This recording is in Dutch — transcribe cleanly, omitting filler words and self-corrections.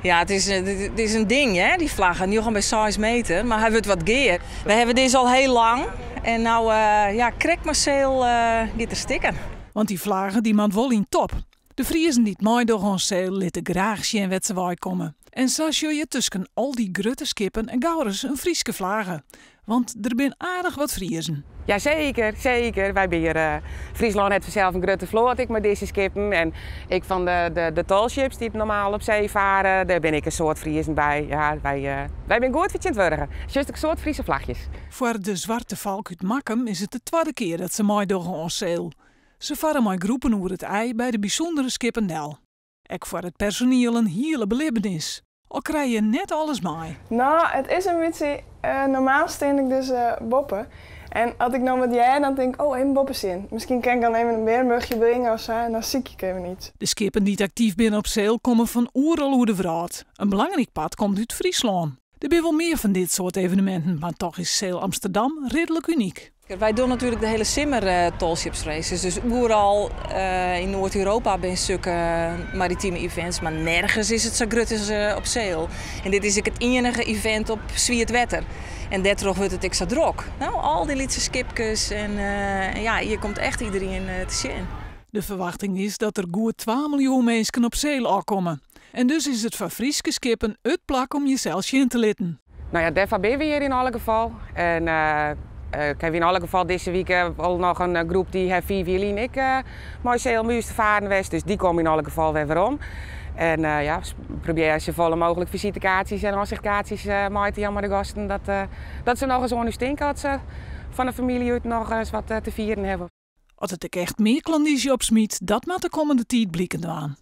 Ja, het is een ding, hè, die vlaggen. Nu gaan bij 6 meter, maar hij wordt wat geer. We hebben deze al heel lang. En nou, krek Marcel gaat er stikken. Want die vlaggen die man wel in top. De Friezen die het mooi door ons zeel litten graag zien wat ze wij komen. En zo zul je tussen al die grutte skippen en gaurers een Frieske vlaggen. Want er zijn aardig wat Friezen. Ja, zeker, zeker. Wij bij Friesland heeft zelf een grote vloot ik met deze skippen. En ik van de tallships die normaal op zee varen, daar ben ik een soort Friezen bij. Ja, wij zijn goed voor het worden. Juist een soort Friese vlagjes. Voor de Zwarte Valk uit Makkum is het de tweede keer dat ze mooi door ons zeel. Ze varen mooi groepen over het ei bij de bijzondere Skippendel. Ook voor het personeel een hele belevenis. Al krijg je net alles mee. Nou, het is een beetje... normaal steen ik dus boppen. En als ik nou wat jij, dan denk ik, oh, een boppenzin. Misschien kan ik dan even een berenburgje brengen of zo, en dan zie ik even niet. De skippen die actief binnen op zeel komen van oeral hoe de vraat. Een belangrijk pad komt uit Friesland. Er zijn wel meer van dit soort evenementen, maar toch is Zeel Amsterdam redelijk uniek. Wij doen natuurlijk de hele Simmer tallships races. Dus overal in Noord-Europa ben zulke maritieme events, maar nergens is het zo groot als op zeel. En dit is het enige event op zwiert wetter. En daardoor wordt het extra druk. Nou, al die lietse skipjes en hier komt echt iedereen te zien. De verwachting is dat er goed 2 miljoen mensen op zeel aankomen. En dus is het voor Frieske skippen het plak om jezelf in te litten. Nou ja, daarvoor ben we hier in alle geval. En ik heb in alle geval deze week al nog een groep die heeft 4 wielen. Ik mooi zeelmuis te varen geweest, dus die komen in alle geval weer om. En probeer zoveel mogelijk visitekaartjes en aanzichtkaartjes mee te jammer de gasten. Dat ze nog eens ondersteunen, dat ze van de familie uit nog eens wat te vieren hebben. Als het echt meer klandizie opsmiet, dat moet de komende tijd blijken aan.